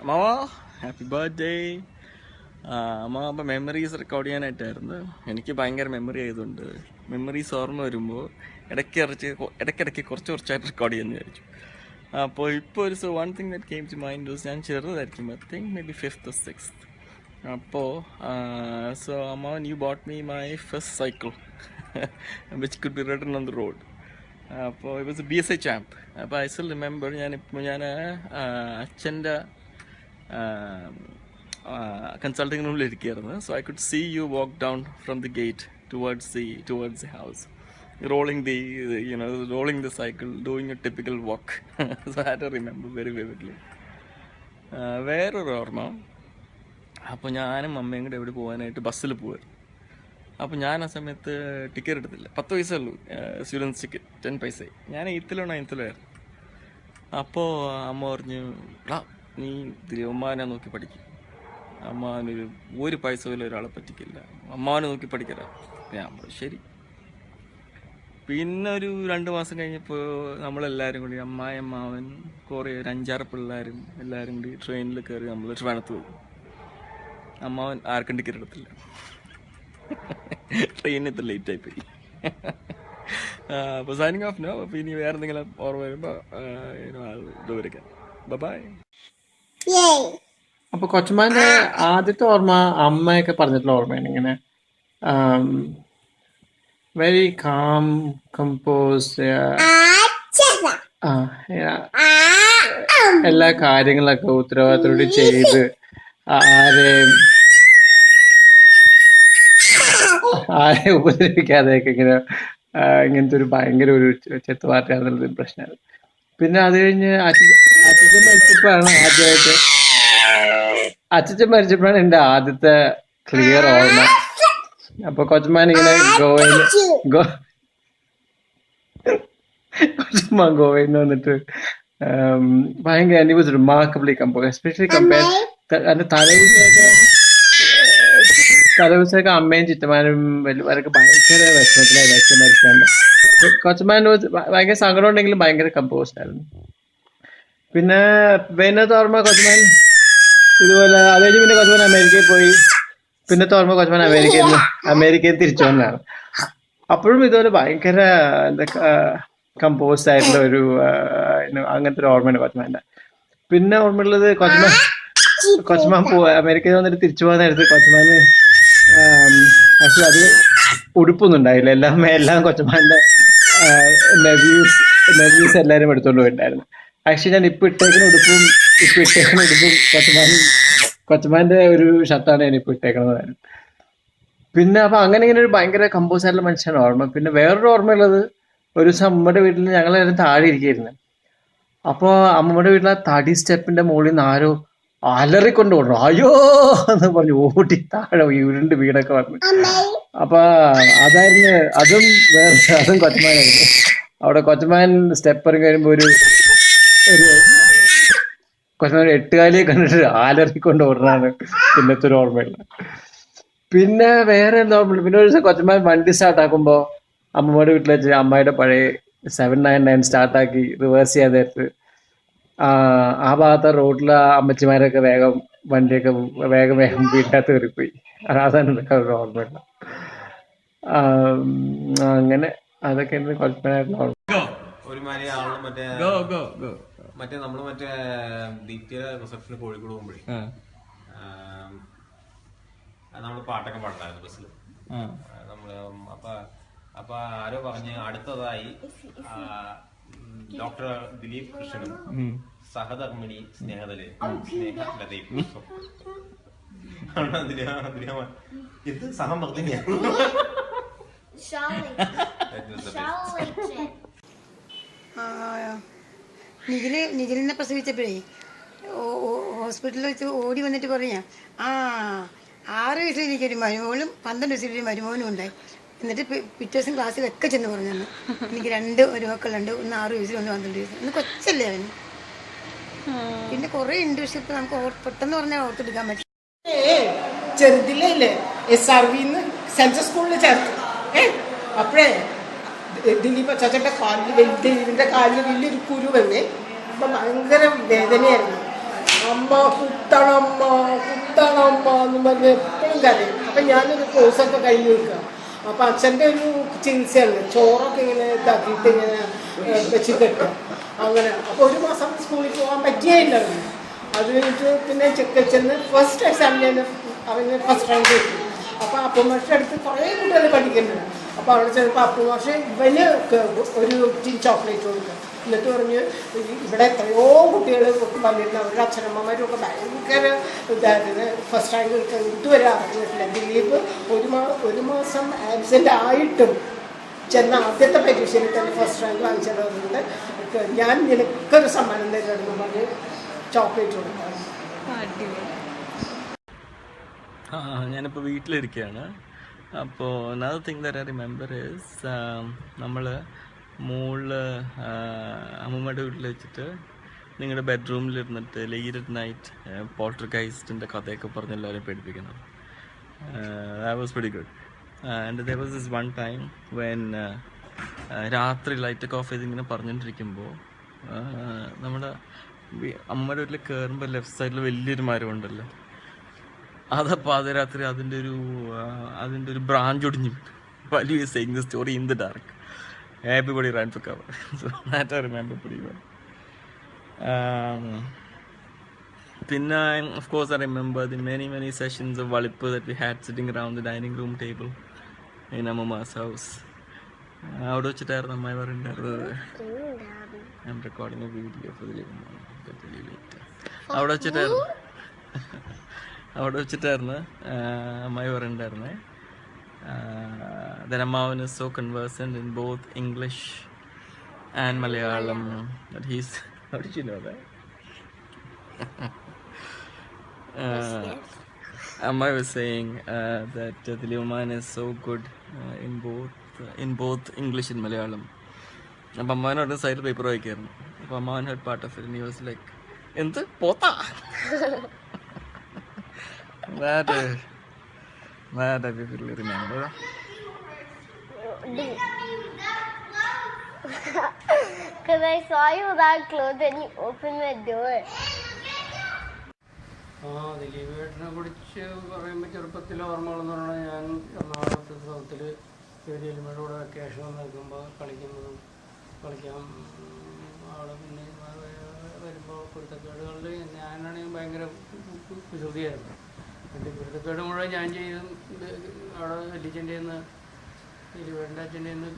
അമ്മാവ happy birthday. അമ്മ അപ്പം മെമ്മറീസ് റെക്കോർഡ് ചെയ്യാനായിട്ടായിരുന്നു. എനിക്ക് ഭയങ്കര മെമ്മറി ആയതുകൊണ്ട് മെമ്മറീസ് ഓർമ്മ വരുമ്പോൾ ഇടയ്ക്കിടയ്ക്ക് കുറച്ചായിട്ട് റെക്കോർഡ് ചെയ്യാമെന്ന് വിചാരിച്ചു. അപ്പോൾ ഇപ്പോൾ ഒരു one thing that came to mind was ഞാൻ ചെറുതായിരിക്കും, I think maybe 5th or 6th. അപ്പോൾ സോ അമ്മാവൻ you bought me my first cycle which could be ridden on the road. അപ്പോൾ it was a BSI champ. അപ്പോൾ I still remember ഞാൻ അച്ഛൻ്റെ കൺസൾട്ടിങ്ങിനുള്ളിൽ ഇരിക്കുകയായിരുന്നു. So I could see you walk down from the gate towards the house, rolling the cycle, doing a typical walk. So I had to remember very vividly. വേറൊരു ഓർമ്മ, അപ്പോൾ ഞാനും അമ്മയും കൂടെ എവിടെ പോകാനായിട്ട് ബസ്സിൽ പോവായിരുന്നു. അപ്പോൾ ഞാൻ ആ സമയത്ത് ടിക്കറ്റ് എടുത്തില്ല. 10 പൈസ ഉള്ളൂ സ്റ്റുഡൻസ് ടിക്കറ്റ്, 10 പൈസ. ഞാൻ 8th or 9th ആയിരുന്നു. അപ്പോൾ അമ്മ പറഞ്ഞു, നീ ഉമ്മാനെ നോക്കി പഠിക്കും, അമ്മാവനൊരു ഒരു പൈസ പോലും ഒരാളെ പറ്റിക്കില്ല, അമ്മാവനെ നോക്കി പഠിക്കല. ഞാൻ പറഞ്ഞു ശരി. പിന്നെ ഒരു 2 മാസം കഴിഞ്ഞപ്പോൾ നമ്മളെല്ലാവരും കൂടി അമ്മാവൻ കുറേ ഒരു 5-6 പിള്ളേരും എല്ലാവരും കൂടി ട്രെയിനിൽ കയറി നമ്മൾ ട്രിവാൻഡ്രത്ത് പോയി. അമ്മാവൻ ആർക്കും ടിക്കറ്റ് എടുത്തില്ല. ട്രെയിനിന് ഇത്ര ലേറ്റായി പോയി. അപ്പോൾ സൈനിങ് ഓഫ് നോ. അപ്പോൾ ഇനി വേറെ എന്തെങ്കിലും ഓർമ്മ വരുമ്പോൾ ഇതുവരെയ്ക്കാം. ബൈ. അപ്പൊ കൊച്ചുമാന്റെ ആദ്യത്തെ ഓർമ്മ അമ്മയൊക്കെ പറഞ്ഞിട്ടുള്ള ഓർമ്മയാണ്. ഇങ്ങനെ വെരി കാം കമ്പോസ്, എല്ലാ കാര്യങ്ങളൊക്കെ ഉത്തരവാദിത്തോടെ ചെയ്ത് ആരെ ഉപദ്രവിക്കാതെയൊക്കെ ഇങ്ങനത്തെ ഒരു ഭയങ്കര ഒരു ചെത്തുപാർട്ടിയാണെന്നുള്ളൊരു പ്രശ്നമാണ്. പിന്നെ അത് കഴിഞ്ഞ് അച്ഛൻ മരിച്ചപ്പോഴാണ് എൻ്റെ ആദ്യത്തെ ക്ലിയർ ഓർമ്മ. അപ്പൊ കൊച്ചമാൻ ഇങ്ങനെ ഗോവയിൽ നിന്ന് വന്നിട്ട് ഭയങ്കര എനിക്ക് വാസ് റിമാർക്കബിളി കമ്പോസ്, എസ്പെഷ്യലി കമ്പയർ അതിന്റെ തലേദിവസമൊക്കെ അമ്മയും ചിറ്റമാനും അവരൊക്കെ ഭയങ്കര വിഷമത്തിലായി അച്ഛൻ മരിച്ചാണ്ട്. കൊച്ചമാൻ ഭയങ്കര സങ്കടം ഉണ്ടെങ്കിലും ഭയങ്കര കമ്പോസ്ഡ് ആയിരുന്നു. പിന്നെ ഓർമ്മ കൊച്ചമാൻ ഇതുപോലെ അത് കഴിഞ്ഞ് പിന്നെ കൊച്ചമാൻ അമേരിക്കയിൽ പോയി. പിന്നത്തെ ഓർമ്മ കൊച്ചമാൻ അമേരിക്കയിൽ തിരിച്ചു വന്നതാണ്. അപ്പോഴും ഇതുപോലെ ഭയങ്കര കമ്പോസ്ഡ് ആയിട്ടുള്ള ഒരു അങ്ങനത്തെ ഒരു ഓർമ്മയാണ് കൊച്ചമാൻ്റെ. പിന്നെ ഓർമ്മയുള്ളത് കൊച്ചമാൻ അമേരിക്കയിൽ വന്നിട്ട് തിരിച്ചു പോകാൻ നേരത്ത് കൊച്ചമാന് ആക്ച്വലി അത് ഉടുപ്പൊന്നും ഉണ്ടായില്ല. എല്ലാം കൊച്ചമാൻ്റെ നെവ്യൂസ് എല്ലാവരും എടുത്തോണ്ട് പോയിട്ടുണ്ടായിരുന്നു. ആക്ച്വലി ഞാൻ ഇപ്പൊ ഇട്ടേക്കുന്ന ഉടുപ്പും കൊച്ചമാന്റെ ഒരു ഷർട്ടാണ് ഞാൻ ഇപ്പൊ ഇട്ടേക്കണതായിരുന്നു. പിന്നെ അപ്പൊ അങ്ങനെ ഒരു ഭയങ്കര കമ്പോസ് ആയിട്ടുള്ള മനുഷ്യനാണ് ഓർമ്മ. പിന്നെ വേറൊരു ഓർമ്മയുള്ളത്, ഒരു ദിവസം അമ്മയുടെ വീട്ടിൽ ഞങ്ങളെല്ലാവരും താഴെ ഇരിക്കുകയായിരുന്നു. അപ്പോൾ അമ്മയുടെ വീട്ടിലെ തടി സ്റ്റെപ്പിന്റെ മുകളിൽ നിന്ന് ആരോ അലറിക്കൊണ്ട് ഓടണം, അയ്യോ എന്ന് പറഞ്ഞു ഓടി താഴെ ഉരുണ്ട് വീടൊക്കെ വന്നു. അപ്പൊ അതും കൊച്ചമാനായിരുന്നു. അവിടെ കൊച്ചമാൻ സ്റ്റെപ്പ് ഇറങ്ങി വരുമ്പോ ഒരു കൊച്ചമാൻ 8 കാലിയെ കണ്ടിട്ട് ആലറിക്കൊണ്ട് ഓടുന്നതാണ് പിന്നത്തെ ഒരു ഓർമ്മയില്ല. പിന്നെ വേറെ എന്താ ഓർമ്മയില്ല. പിന്നെ ഒരു ദിവസം കൊച്ചമാൻ വണ്ടി സ്റ്റാർട്ടാക്കുമ്പോ അമ്മമ്മയുടെ വീട്ടിൽ വെച്ച് അമ്മയുടെ പഴയ 799 സ്റ്റാർട്ടാക്കി റിവേഴ്സ് ചെയ്യാതെ ആ ഭാഗത്തെ റോഡിലെ അമ്മച്ചിമാരൊക്കെ വണ്ടിയൊക്കെ വേഗം വീട്ടിനകത്ത് കയറിപ്പോയി. അതാണ് ഒരു ഓർമ്മയില്ല. അങ്ങനെ അതൊക്കെ കൊച്ചമാനായിട്ടുള്ള ഓർമ്മ. നമ്മള് ദീപ്തിയുടെ റിസപ്ഷന് കോഴിക്കോട് പോകുമ്പോഴേ നമ്മള് പാട്ടൊക്കെ പാടണ്ടായിരുന്നു ബസ്സിൽ. അപ്പൊ ആരോ പറഞ്ഞ് അടുത്തതായി ഡോക്ടർ ദിലീപ് കൃഷ്ണനും സഹധർമ്മിണി സ്നേഹലതയും ഇത് സഹമർദ്ദിനിയാണ്. നിഖിലിനെ പ്രസവിച്ചപ്പോഴേ ഹോസ്പിറ്റലിൽ വെച്ച് ഓടി വന്നിട്ട് പറയാ 6 വയസ്സിലെനിക്കൊരു മരുമോളും 12 വയസ്സിലൊരു മരുമോനും ഉണ്ടായി. എന്നിട്ട് പിറ്റേ ദിവസം ക്ലാസ്സിലൊക്കെ ചെന്ന് പറഞ്ഞു, എനിക്ക് 2 മക്കളുണ്ട്, ഒന്ന് 6 വയസ്സിൽ, ഒന്ന് 12 വയസ്സിൽ. ഒന്ന് കൊച്ചല്ലേ അവന്. പിന്നെ കുറെ ഉണ്ട്, പക്ഷെ ഇപ്പൊ നമുക്ക് പെട്ടെന്ന് പറഞ്ഞാൽ ഓർത്തെടുക്കാൻ പറ്റും. ചെറുതില്ലേ SRV സെൻട്രൽ സ്കൂളിൽ ചേർത്തു. അപ്പോഴേ ദിലീപ് ചേട്ടന്റെ ദിലീപിന്റെ കാലിൽ വലിയൊരു കുരു വന്നേ. അപ്പൊ ഭയങ്കര വേദനയായിരുന്നു. അമ്മ കുത്തണമ്മ കുത്തണമ്മ എന്ന് പറഞ്ഞ് എപ്പോഴും കരയും. അപ്പം ഞാനൊരു കോഴ്സൊക്കെ കഴിഞ്ഞ് നിൽക്കുക. അപ്പം അച്ഛൻ്റെ ഒരു ചികിത്സയാണ്, ചോറൊക്കെ ഇങ്ങനെ ഇതാക്കിയിട്ട് ഇങ്ങനെ വെച്ച് കെട്ടുക അങ്ങനെ. അപ്പോൾ ഒരു മാസം സ്കൂളിൽ പോകാൻ പറ്റിയില്ലായിരുന്നു. അത് കഴിഞ്ഞിട്ട് പിന്നെ ചെന്ന് ഫസ്റ്റ് എക്സാമിന് അവന് ഫസ്റ്റ് റാങ്ക് കിട്ടി. അപ്പോൾ അപ്പുമാഷ അടുത്ത് കുറേ കുട്ടികൾ പഠിക്കുന്നുണ്ട്. അപ്പോൾ അവിടെ ചെന്നപ്പോൾ അപ്പുമാഷ ഇവന് ഒരു ടിൻ ചോക്ലേറ്റ് കൊടുക്കുക. എന്നിട്ട് പറഞ്ഞ് ഇവിടെ എത്രയോ കുട്ടികൾ വന്നിരുന്നു, അവരുടെ അച്ഛനമ്മമാരും ഒക്കെ ഭയങ്കര ഇതായിരുന്നു, ഫസ്റ്റ് റാങ്ക് കിട്ടാൻ ഇതുവരെ അറിഞ്ഞിട്ടില്ല. ദിലീപ് ഒരു മാസം ആബ്സെൻ്റ് ആയിട്ടും ചെന്ന ആദ്യത്തെ പരീക്ഷയിൽ തന്നെ ഫസ്റ്റ് റാങ്ക് വാങ്ങിച്ചത് അതുകൊണ്ട് ഞാൻ നിനക്കൊരു സമ്മാനം തരുമെന്ന് പറഞ്ഞ് ചോക്ലേറ്റ് കൊടുക്കാം. ഞാനിപ്പോൾ വീട്ടിലിരിക്കുകയാണ്. അപ്പോൾ another thing that I remember is നമ്മൾ മുകളിൽ അമ്മൂമ്മയുടെ വീട്ടിൽ വെച്ചിട്ട് നിങ്ങളുടെ ബെഡ്റൂമിലിരുന്നിട്ട് ലേറ്റ് അറ്റ് നൈറ്റ് പോൾട്ടർഗൈസ്റ്റിൻ്റെ കഥയൊക്കെ പറഞ്ഞ് എല്ലാവരും പേടിപ്പിക്കണം. That was pretty good. And there was this one time when രാത്രി ലൈറ്റൊക്കെ ഓഫ് ചെയ്ത് ഇങ്ങനെ പറഞ്ഞുകൊണ്ടിരിക്കുമ്പോൾ നമ്മുടെ അമ്മയുടെ വീട്ടിൽ കയറുമ്പോൾ ലെഫ്റ്റ് സൈഡിൽ വലിയൊരു മരം ഉണ്ടല്ലോ, അതപ്പോൾ പാതിരാത്രി അതിൻ്റെ ഒരു ബ്രാഞ്ച് ഒടിഞ്ഞു വലിയ saying the story in the dark. Everybody ran for cover. So that I remember pretty well. പിന്നെ of course I remember the many sessions of Valippu that we had sitting around the dining room table in Amma's house. അവിടെ വെച്ചിട്ടായിരുന്നു അമ്മായി പറയുണ്ടായിരുന്നത്. I'm recording a video for the living room. അവിടെ വെച്ചിട്ടായിരുന്നു അമ്മായി പറയുണ്ടായിരുന്നേ. That Ammavan is so conversant in both English and Malayalam that he's... How did you know that? Amma was saying that Dilipman is so good in both English and Malayalam. അപ്പം അമ്മാവനോട് സൈഡിൽ paper വായിക്കായിരുന്നു. അപ്പം അമ്മാവൻ head part of it. He was like, എന്ത് പോത്താ? That I vividly remember. Because I saw you without clothes and you opened the door. ദിലീപേട്ടനെ കുറിച്ച് പറയുമ്പോൾ ചെറുപ്പത്തിലെ ഓർമ്മകളെന്ന് പറഞ്ഞാൽ ഞാൻ എറണാകുളത്ത് സൗത്തിൽ ദിലീപേട്ടയുടെ കൂടെ വെക്കേഷൻ നിൽക്കുമ്പോൾ കളിക്കാൻ ആൾ പിന്നെ വരുമ്പോൾ കുരുത്തക്കേടുകളിൽ ഞാനാണെങ്കിൽ ഭയങ്കര കുസൃതിയായിരുന്നു. എൻ്റെ കുരുത്തക്കേട് മുഴുവൻ ഞാൻ ചെയ്തും അവിടെ വലിയച്ഛൻ്റെ നിന്ന് ദിലീപേട്ടൻ്റെ അച്ഛൻ്റെ നിന്ന്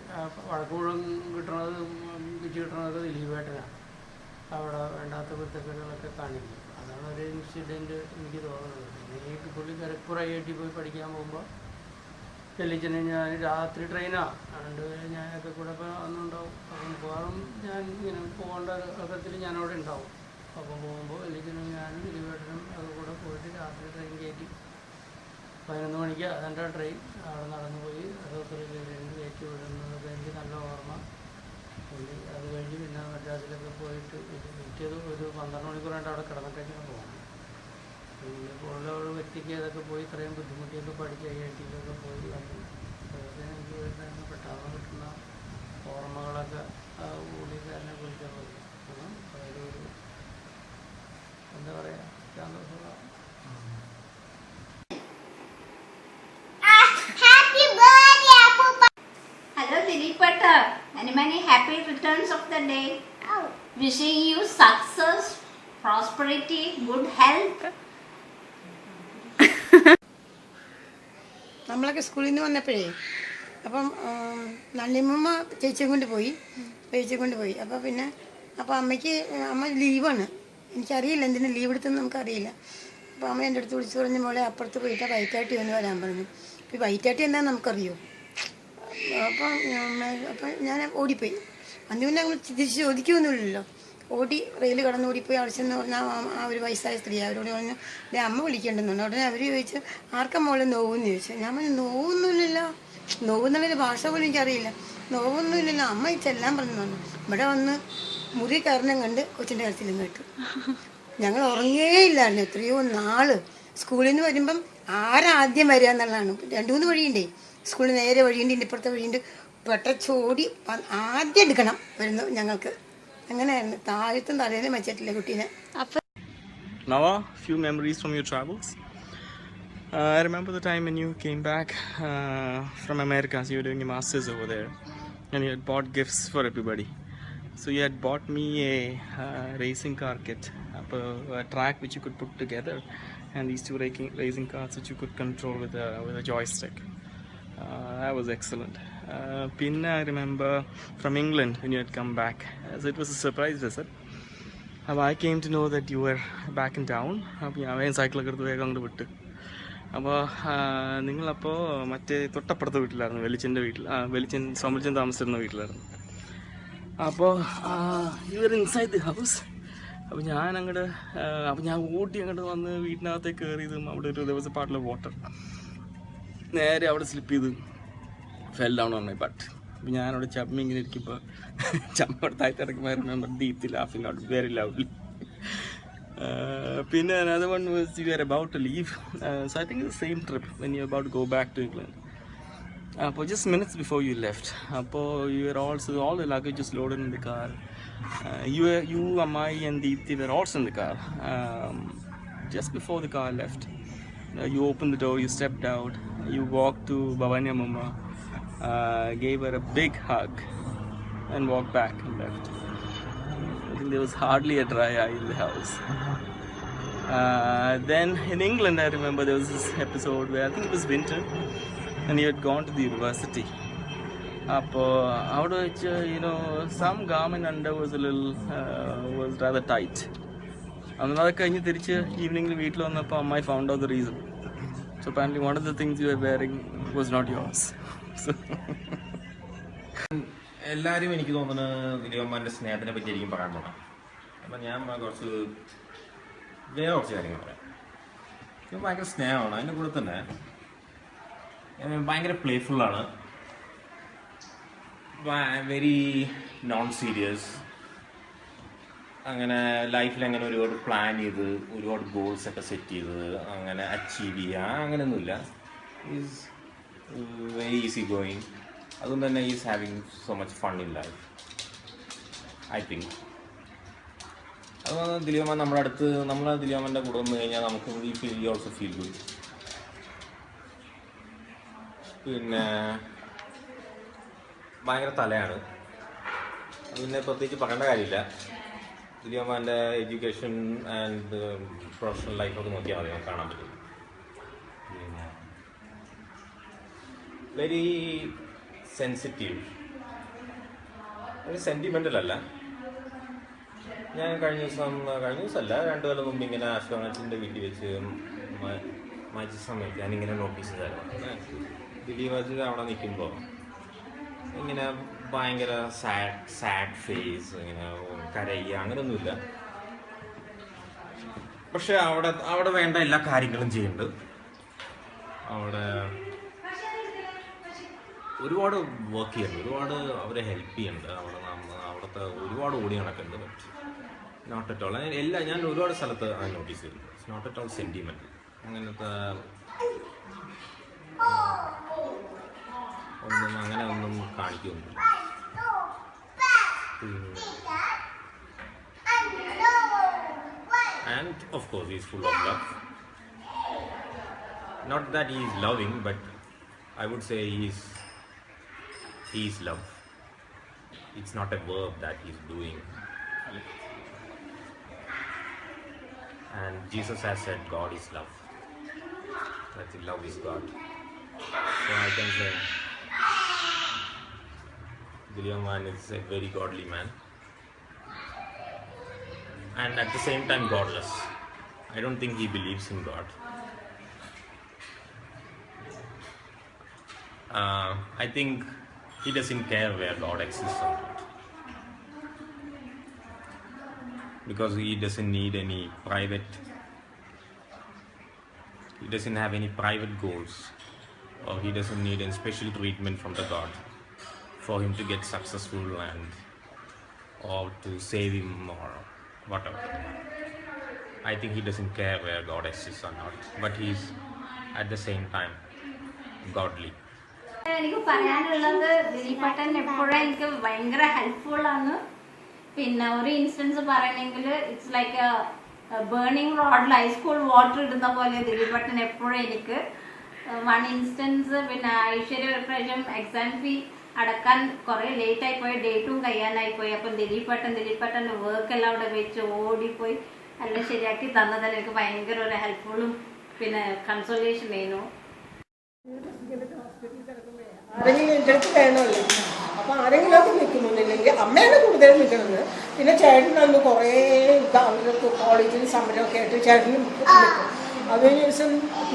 വഴക്ക് മുഴുവൻ കിട്ടുന്നതൊക്കെ ദിലീപേട്ടനാണ്. അവിടെ വേണ്ടാത്ത കുരുത്തക്കേടുകളൊക്കെ കാണിക്കും. അതാണ് ഒരു ഇൻസിഡൻറ്റ് എനിക്ക് തോന്നുന്നത്. എനിക്ക് പുള്ളി കരിപ്പൂർ IIT പോയി പഠിക്കാൻ പോകുമ്പോൾ വലിയച്ഛനെ ഞാൻ രാത്രി ട്രെയിനാണ്, അതുകൊണ്ട് ഞാനൊക്കെ കൂടെ ഇപ്പോൾ അന്നുണ്ടാവും. അപ്പം പോകാറും ഞാൻ ഇങ്ങനെ പോകേണ്ട അവസരത്തിൽ ഞാനവിടെ ഉണ്ടാവും. അപ്പം പോകുമ്പോൾ വലിയച്ഛനും ഞാനും ദിലീപേട്ടനും ഒക്കെ കൂടെ പോയിട്ട് രാത്രി ട്രെയിൻ കയറ്റി 11 മണിക്ക് അതെൻ്റെ ട്രെയിൻ അവിടെ നടന്നു പോയി ആശുപത്രിയിൽ കയറ്റി വിടുന്നതൊക്കെ എനിക്ക് നല്ല ഓർമ്മ. അത് കഴിഞ്ഞ് പിന്നെ മദ്രാസിലൊക്കെ പോയിട്ട് പിറ്റേത് ഒരു 12 മണിക്കൂറായിട്ട് അവിടെ കിടന്നിട്ടൊക്കെയാണ് പോകുന്നത്. പിന്നെ കൂടുതൽ വ്യക്തിക്ക് അതൊക്കെ പോയി ഇത്രയും ബുദ്ധിമുട്ടിയൊക്കെ പഠിച്ച് IITയിലൊക്കെ പോയി വന്നു. അതൊക്കെ എനിക്ക് വീട്ടിൽ പെട്ടെന്ന് കിട്ടുന്ന ഓർമ്മകളൊക്കെ പുള്ളിക്കാരനെ കുറിച്ച് പോയി. അതൊരു എന്താ പറയുക, സന്തോഷമുള്ള. Hello Dilipetta, many happy returns of the day. Wishing you success, prosperity, good health. നമ്മളൊക്കെ സ്കൂളിൽ നിന്ന് വന്നപ്പോഴേ അപ്പം നള്ളിയമ്മ ചേച്ചിയെ കൊണ്ട് പോയി. അപ്പോൾ അമ്മ ലീവാണ്. എനിക്കറിയില്ല എന്തിനാ ലീവ് എടുത്തെന്ന് നമുക്കറിയില്ല. അപ്പോൾ അമ്മ എൻ്റെ അടുത്ത് വിളിച്ചു പറഞ്ഞ മോളെ അപ്പുറത്ത് പോയിട്ട് വൈറ്റാട്ടി ഒന്ന് വരാൻ പറഞ്ഞു. ഇപ്പോൾ വൈറ്റാട്ടി എന്താണെന്ന് നമുക്കറിയോ? അപ്പം ഞാൻ ഓടിപ്പോയി. അന്ന് പിന്നെ ഞങ്ങൾ തിരിച്ച് ചോദിക്കുകയൊന്നുമില്ലല്ലോ. ഓടി റെയിൽ കടന്ന് ഓടിപ്പോയി. അവിടെ ചെന്ന് പറഞ്ഞാൽ ആ ഒരു വയസ്സായ സ്ത്രീ അവരോട് പറഞ്ഞു, ദേ അമ്മ വിളിക്കേണ്ടെന്നുണ്ട്. ഉടനെ അവർ ചോദിച്ചു, ആർക്കാ മോളെ നോവെന്ന് ചോദിച്ചു. ഞാൻ പറഞ്ഞു, നോവൊന്നുമില്ലല്ലോ, നോവെന്നുള്ളൊരു ഭാഷ പോലും എനിക്കറിയില്ല. നോവൊന്നുമില്ലല്ലോ, അമ്മ ചെല്ലാൻ പറഞ്ഞു. ഇവിടെ വന്ന് മുറി കയറണം കണ്ട് കൊച്ചിൻ്റെ കരച്ചിലും കേട്ടു. ഞങ്ങൾ ഉറങ്ങേയില്ലായിരുന്നു എത്രയോ നാള്. സ്കൂളിൽ നിന്ന് വരുമ്പം ആരാദ്യം വരിക എന്നുള്ളതാണ്. 2-3 വഴിയുണ്ടേ സ്കൂളിൽ, നേരെ വഴിയുണ്ട്, ഇപ്പുറത്തെ വഴിയുണ്ട്. പെട്ടച്ചോടി ആദ്യം എടുക്കണം വരുന്നു ഞങ്ങൾക്ക്. അങ്ങനെയായിരുന്നു. താഴത്തും തലയിലും വെച്ചിട്ടില്ല കുട്ടീനെ. Nava, few memories from your travels. I remember the time when you came back from America, so you were doing your masters over there, and you had bought gifts for everybody. So you had bought me a racing car kit, a track which you could put together, and these two racing cars which you could control with a joystick. That was excellent. Pinna, I remember from England when you had come back. So it was a surprise visit. I came to know that you were back in town. അപ്പോൾ ഞാൻ വേഗം സൈക്കിളൊക്കെ എടുത്ത് വേഗം അങ്ങോട്ട് വിട്ട്. അപ്പോൾ നിങ്ങളപ്പോൾ മറ്റേ തൊട്ടപ്പുറത്തെ വീട്ടിലായിരുന്നു, വെളിച്ചൻ സോമൽച്ചൻ താമസിച്ചിരുന്ന വീട്ടിലായിരുന്നു. അപ്പോൾ you are inside the house. അപ്പോൾ ഞാൻ ഓടി അങ്ങോട്ട് വന്ന് വീട്ടിനകത്തേക്ക് കയറിയതും അവിടെ ഒരു ദിവസം പാട്ടിൽ വാട്ടർ നേരെ അവിടെ സ്ലിപ്പ് ചെയ്ത് fell down on my butt. അപ്പോൾ ഞാനവിടെ ചമ്മി ഇങ്ങനെ ഇരിക്കുമ്പോൾ ചമ്മ താഴ്ത്തി ഇറക്കുമ്പോൾ റിമെമ്പർ ദീപ്തി ലാഫിങ് ഔട്ട് വെരി ലവ്ലി. പിന്നെ another one was you were about to leave. So I think it's the same trip when you're about to go back to England. Just minutes before you left, you were all the luggage was loaded in the car. You, Amai and Deepthi were also in the car. Just before the car left, you opened the door, you stepped out, you walked to Bhavanya Mama, gave her a big hug, and walked back and left. I think there was hardly a dry eye in the house. Then in England, I remember there was this episode where I think it was winter, and you had gone to the university. അപ്പോൾ അവിടെ വെച്ച് some garment under was rather tight. അതൊക്കെ കഴിഞ്ഞ് തിരിച്ച് ഈവനിങ്ങിൽ വീട്ടിൽ വന്നപ്പോൾ അമ്മായി found out the reason. So apparently one of the things you were wearing was not yours. So എല്ലാവരും എനിക്ക് തോന്നുന്നത് ദിലീപന്മാരുടെ സ്നേഹത്തിനെ പറ്റി ആയിരിക്കും പറയാൻ പോകണം. അപ്പം ഞാൻ കുറച്ച് കാര്യങ്ങൾ പറയാം. ഇത് ഭയങ്കര സ്നേഹമാണ്. അതിൻ്റെ കൂടെ തന്നെ ഭയങ്കര പ്ലേഫുള്ളാണ്, വെരി നോൺ സീരിയസ്. അങ്ങനെ ലൈഫിൽ അങ്ങനെ ഒരുപാട് പ്ലാൻ ചെയ്ത് ഒരുപാട് ഗോൾസ് ഒക്കെ സെറ്റ് ചെയ്ത് അങ്ങനെ അച്ചീവ് ചെയ്യുക അങ്ങനെയൊന്നുമില്ല. Is very easy going. അതുകൊണ്ട് തന്നെ is having so much fun in life, I think. അതുപോലെ ദിലീപൻ നമ്മൾ ദിലീപൻ്റെ കൂടെ വന്നു കഴിഞ്ഞാൽ നമുക്ക് വി ഓൾസോ ഫീൽ ഗുഡ്. പിന്നെ ഭയങ്കര തലയാണ്, അത് പിന്നെ പ്രത്യേകിച്ച് പറയേണ്ട കാര്യമില്ല. ദിലീപൻ്റെ എഡ്യൂക്കേഷൻ ആൻഡ് പ്രൊഫഷണൽ ലൈഫൊക്കെ നോക്കിയാൽ മതി, നമുക്ക് കാണാൻ പറ്റും. പിന്നെ വെരി സെൻസിറ്റീവ്, ഒരു സെൻറ്റിമെൻ്റൽ അല്ല. ഞാൻ കഴിഞ്ഞ ദിവസമല്ല 2 കൊല്ലം മുമ്പ് ഇങ്ങനെ അശോകനച്ചിൻ്റെ വീട്ടിൽ വെച്ച് മരിച്ച സമയത്ത് ഞാനിങ്ങനെ നോട്ടീസ് ചെയ്തായിരുന്നു. ദിലീപ് അജിത് അവിടെ നിൽക്കുമ്പോൾ ഇങ്ങനെ ഭയങ്കര സാഡ് ഫേസ്, ഇങ്ങനെ കരയുക അങ്ങനെയൊന്നുമില്ല. പക്ഷെ അവിടെ വേണ്ട എല്ലാ കാര്യങ്ങളും ചെയ്യുന്നുണ്ട്. അവിടെ ഒരുപാട് വർക്ക് ചെയ്യുന്നുണ്ട്, ഒരുപാട് അവരെ ഹെൽപ്പ് ചെയ്യുന്നുണ്ട്. അവിടുത്തെ ഒരുപാട് ഓടി നടക്കുന്നുണ്ട്. ബട്ട് നോട്ട് അറ്റ് ഓൾ ഞാൻ ഒരുപാട് സ്ഥലത്ത് നോട്ടീസ് ചെയ്തു. It's not at all sentiment. അങ്ങനത്തെ ഒന്നും കാണിക്കുന്നില്ല. And of course he is full of love. Not that he is loving, but I would say he is love. It's not a verb that he is doing. And Jesus has said God is love. That love is God. So I can say Dillian man is a very godly man, and at the same time godless. I don't think he believes in God. I think he doesn't care where God exists or not, because he doesn't need any he doesn't have any private goals, or he doesn't need any special treatment from the God for him to get successful or to save him or whatever. I think he doesn't care where God exists or not, but he's at the same time godly. എനിക്ക് പറയാനുള്ളത് ദിലീപേട്ടൻ എപ്പോഴും എനിക്ക് ഭയങ്കര helpful ആണ്. പിന്നെ ഒരു instance പറയണമെങ്കിൽ it's like burning റോഡിൽ ഹൈസ്കൂൾ വാട്ടർ ഇടുന്ന പോലെ ദിലീപേട്ടൻ എപ്പോഴും എനിക്ക് വൺ ഇൻസ്റ്റൻസ്. പിന്നെ ഐശ്വര്യ ഒരു പ്രാവശ്യം എക്സാം ഫീ അടക്കാൻ കുറെ ലേറ്റ് ആയി പോയി, ഡേറ്റും കഴിയാനായി പോയി. അപ്പം ദിലീപേട്ടൻ്റെ വർക്ക് എല്ലാം അവിടെ വെച്ച് ഓടിപ്പോയി എല്ലാം ശരിയാക്കി തന്നതിൽ എനിക്ക് ഭയങ്കര ഒരു ഹെൽപ്ഫുള്ളും പിന്നെ കൺസോലേഷൻ ആയിരുന്നു. ആരെങ്കിലും എൻ്റെ അടുത്ത് വേണമല്ലോ, അപ്പോൾ ആരെങ്കിലുമൊക്കെ നിൽക്കുന്നില്ലെങ്കിൽ അമ്മയാണ് കൂടുതലും നിൽക്കുന്നത്. പിന്നെ ചേട്ടൻ അന്ന് കുറേ അവർക്ക് കോളേജിൽ സമരമൊക്കെ ആയിട്ട് ചേട്ടനും നിൽക്കും. അതിന് ദിവസം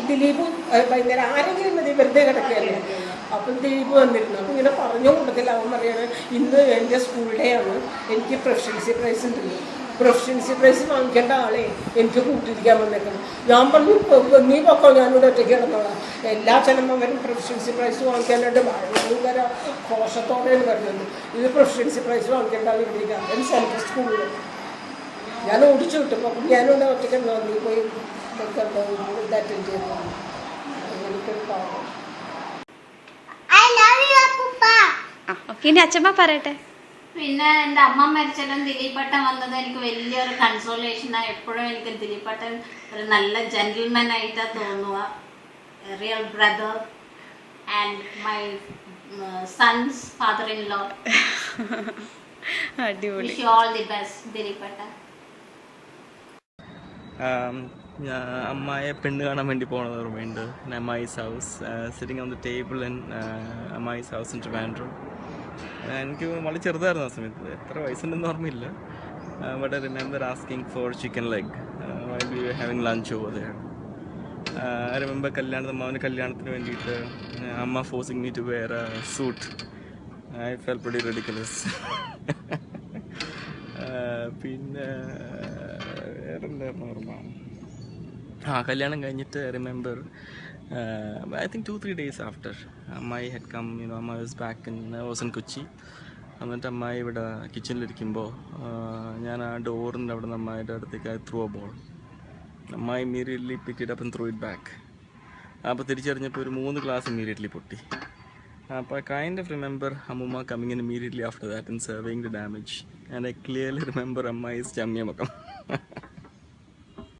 ദിലീപ് ഭയങ്കര ആരെങ്കിലും മതി വെറുതെ കിടക്കുകയല്ലേ, അപ്പം ദിലീപ് വന്നിരുന്നു. അപ്പം ഇങ്ങനെ പറഞ്ഞ കൂട്ടത്തിൽ അവൻ പറയാണ് ഇന്ന് എൻ്റെ സ്കൂൾ ഡേ ആണ്, എനിക്ക് പ്രൊഫഷൻസി പ്രൈസ് ഉണ്ടല്ലോ, പ്രൊഫഷൻസി പ്രൈസ് വാങ്ങിക്കേണ്ട ആളെ എനിക്ക് കൂട്ടിരിക്കാൻ വന്നേക്കണം. ഞാൻ പറഞ്ഞു നീ പൊക്കോ, ഞാനിവിടെ ഒറ്റയ്ക്ക് കിടന്നോളാം. എല്ലാ ചെലമ്പരും പ്രൊഫഷൻസി പ്രൈസ് വാങ്ങിക്കാനായിട്ട് ഭയങ്കര ഘോഷത്തോടെയാണ് വരുന്നത്. ഇത് പ്രൊഫഷൻസി പ്രൈസ് വാങ്ങിക്കേണ്ട ആൾ ഇവിടെ ഇരിക്കാം എന്ന് സെൻട്രൽ സ്കൂളിൽ ഞാൻ ഓടിച്ചു വിട്ടു. അപ്പം ഞാനിവിടെ ഒറ്റയ്ക്ക് നീ പോയി ഇത് അറ്റൻഡ് ചെയ്തതാണ്. എനിക്കൊരു പാവം. ഓക്കെ, ഇനി അച്ഛമ്മ പറയട്ടെ. പിന്നെ എൻ്റെ അമ്മ മരിച്ചാലും ദിലീപേട്ടൻ വന്നത് എനിക്ക് വലിയൊരു കൺസോളേഷനാണ്. എപ്പോഴും എനിക്ക് ദിലീപേട്ടൻ ഒരു നല്ല ജെന്റിൽമാൻ ആയിട്ടാണ് തോന്നുക. Real brother and my son's father in law. അടിപൊളി. Wish you all the best ദിലീപേട്ടൻ. അമ്മായെ പെണ്ണ് കാണാൻ വേണ്ടി പോകണത് ഓർമ്മയുണ്ട്. അമ്മായിസ് house, sitting on the table in അമ്മായിസ് ഹൗസ് ഇൻ ട്രിവാൻഡ്രം. എനിക്ക് വളരെ ചെറുതായിരുന്നു ആ സമയത്ത്, എത്ര വയസ്സുണ്ടെന്ന് ഓർമ്മയില്ല. But I remember asking for chicken leg while we were having lunch over there. I remember അമ്മാവൻ്റെ കല്യാണത്തിന് വേണ്ടിയിട്ട് അമ്മ forcing me to wear a suit. I felt pretty ridiculous. പിന്നെ വേറെന്തായിരുന്നു ഓർമ്മ? കല്യാണം കഴിഞ്ഞിട്ട് I remember I think 2-3 days after അമ്മായി had come, അമ്മായി was back in Kochi. എന്നിട്ട് അമ്മായി ഇവിടെ കിച്ചണിലിരിക്കുമ്പോൾ ഞാൻ ആ ഡോറിൻ്റെ അവിടെ നിന്ന് അമ്മായിയുടെ അടുത്തേക്ക് I threw a ball. അമ്മായി immediately picked it up and threw it back. അപ്പോൾ തിരിച്ചറിഞ്ഞപ്പോൾ ഒരു 3 ഗ്ലാസ് immediately പൊട്ടി. അപ്പോൾ I kind of remember അമ്മൂമ്മ coming in immediately after that and surveying the damage. And I clearly remember അമ്മായി's ചമ്മിയ മുഖം.